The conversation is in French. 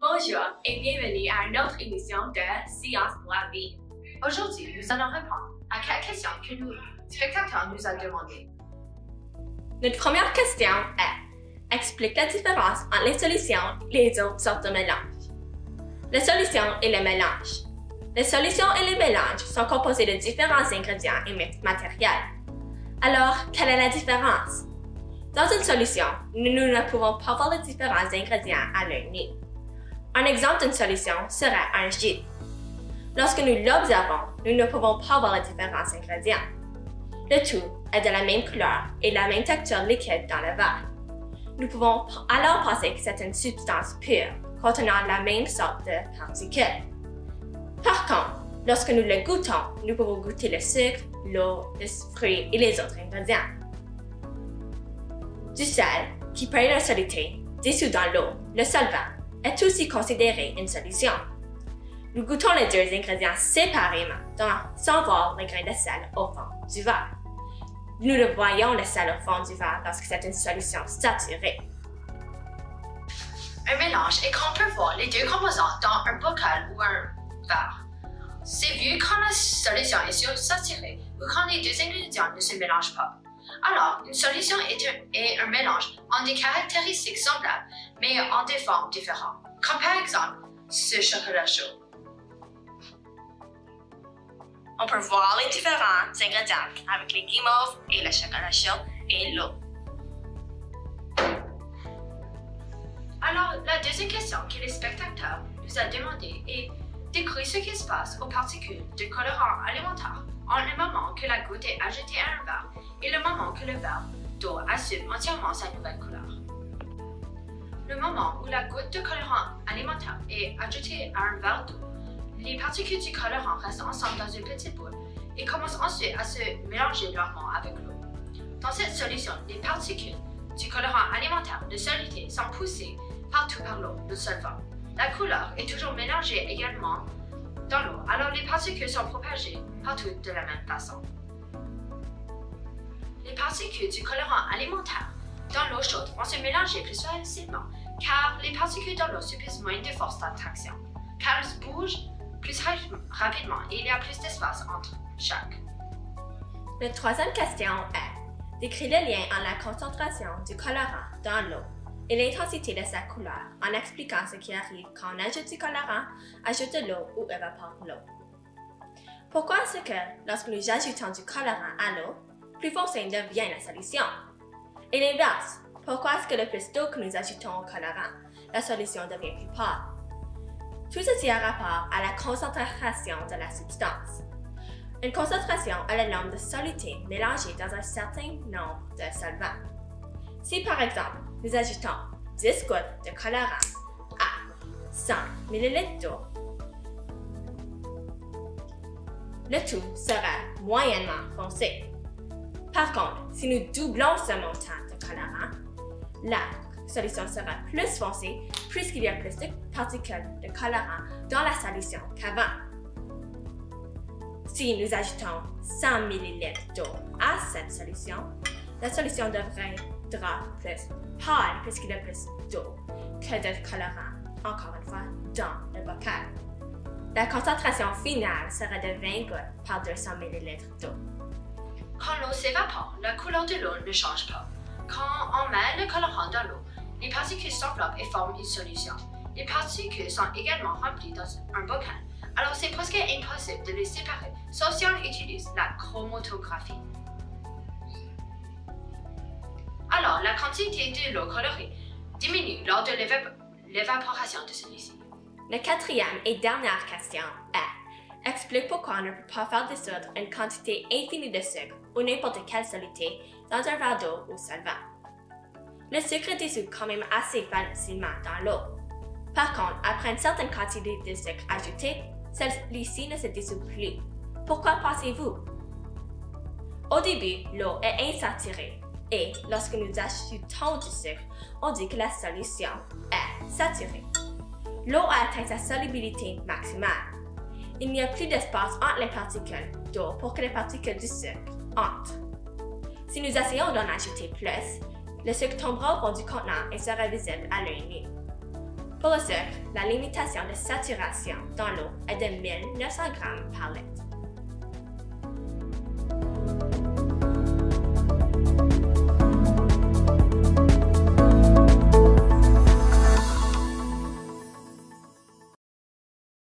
Bonjour et bienvenue à une autre émission de Science pour la vie. Aujourd'hui, nous allons répondre à quelques questions que nos spectateurs nous ont demandées. Notre première question est: explique la différence entre les solutions et les autres sortes de mélanges. La solution et le mélange. Les solutions et les mélanges sont composés de différents ingrédients et matériels. Alors, quelle est la différence? Dans une solution, nous ne pouvons pas voir les différents ingrédients à l'œil nu. Un exemple d'une solution serait un jus. Lorsque nous l'observons, nous ne pouvons pas voir les différents ingrédients. Le tout est de la même couleur et la même texture liquide dans le verre. Nous pouvons alors penser que c'est une substance pure, contenant la même sorte de particules. Par contre, lorsque nous le goûtons, nous pouvons goûter le sucre, l'eau, les fruits et les autres ingrédients. Du sel, qui peut être soluté, dissous dans l'eau, le solvant, est aussi considéré une solution. Nous goûtons les deux ingrédients séparément, sans voir les grains de sel au fond du verre. Nous le voyons le sel au fond du verre parce que c'est une solution saturée. Un mélange est quand on peut voir les deux composants dans un bocal ou un verre. C'est vu quand la solution est saturée ou quand les deux ingrédients ne se mélangent pas. Alors, une solution est un mélange en des caractéristiques semblables, mais en des formes différentes, comme par exemple ce chocolat chaud. On peut voir les différents ingrédients avec les guimauves et le chocolat chaud et l'eau. Alors, la deuxième question que les spectateurs nous ont demandé est: décrire ce qui se passe aux particules de colorant alimentaire en le moment que la goutte est ajoutée à un verre et le moment que le verre d'eau assume entièrement sa nouvelle couleur. Le moment où la goutte de colorant alimentaire est ajoutée à un verre d'eau, les particules du colorant restent ensemble dans une petite boule et commencent ensuite à se mélanger lentement avec l'eau. Dans cette solution, les particules du colorant alimentaire de soluté sont poussées partout par l'eau, le solvant. La couleur est toujours mélangée également dans l'eau, alors les particules sont propagées partout de la même façon. Les particules du colorant alimentaire dans l'eau chaude vont se mélanger plus facilement car les particules dans l'eau subissent moins de force d'attraction, car elles se bougent plus rapidement et il y a plus d'espace entre chaque. La troisième question est: décrire le lien entre la concentration du colorant dans l'eau et l'intensité de sa couleur en expliquant ce qui arrive quand on ajoute du colorant, ajoute de l'eau ou évapore l'eau. Pourquoi est-ce que lorsque nous ajoutons du colorant à l'eau, plus foncé devient la solution? Et l'inverse, pourquoi est-ce que le plus d'eau que nous ajoutons au colorant, la solution devient plus pâle? Tout ceci a rapport à la concentration de la substance. Une concentration est le nombre de solutés mélangées dans un certain nombre de solvants. Si par exemple, nous ajoutons 10 gouttes de colorant à 100 ml d'eau, le tout sera moyennement foncé. Par contre, si nous doublons ce montant de colorant, la solution sera plus foncée puisqu'il y a plus de particules de colorant dans la solution qu'avant. Si nous ajoutons 100 ml d'eau à cette solution, la solution deviendra plus pâle puisqu'il y a plus d'eau que de colorant, encore une fois, dans le bocal. La concentration finale sera de 20 gouttes par 200 ml d'eau. Quand l'eau s'évapore, la couleur de l'eau ne change pas. Quand on met le colorant dans l'eau, les particules s'enveloppent et forment une solution. Les particules sont également remplies dans un bocal, alors c'est presque impossible de les séparer, sauf si on utilise la chromatographie. Alors, la quantité de l'eau colorée diminue lors de l'évaporation de celui-ci. La quatrième et dernière question est: explique pourquoi on ne peut pas faire dissoudre une quantité infinie de sucre ou n'importe quelle soluté dans un verre d'eau ou solvant. Le sucre est dissous quand même assez facilement dans l'eau. Par contre, après une certaine quantité de sucre ajoutée, celui-ci ne se dissout plus. Pourquoi pensez-vous? Au début, l'eau est insaturée et lorsque nous ajoutons du sucre, on dit que la solution est saturée. L'eau a atteint sa solubilité maximale. Il n'y a plus d'espace entre les particules d'eau pour que les particules du sucre entrent. Si nous essayons d'en ajouter plus, le sucre tombera au fond du contenant et sera visible à l'œil nu. Pour le sucre, la limitation de saturation dans l'eau est de 1900 g par litre.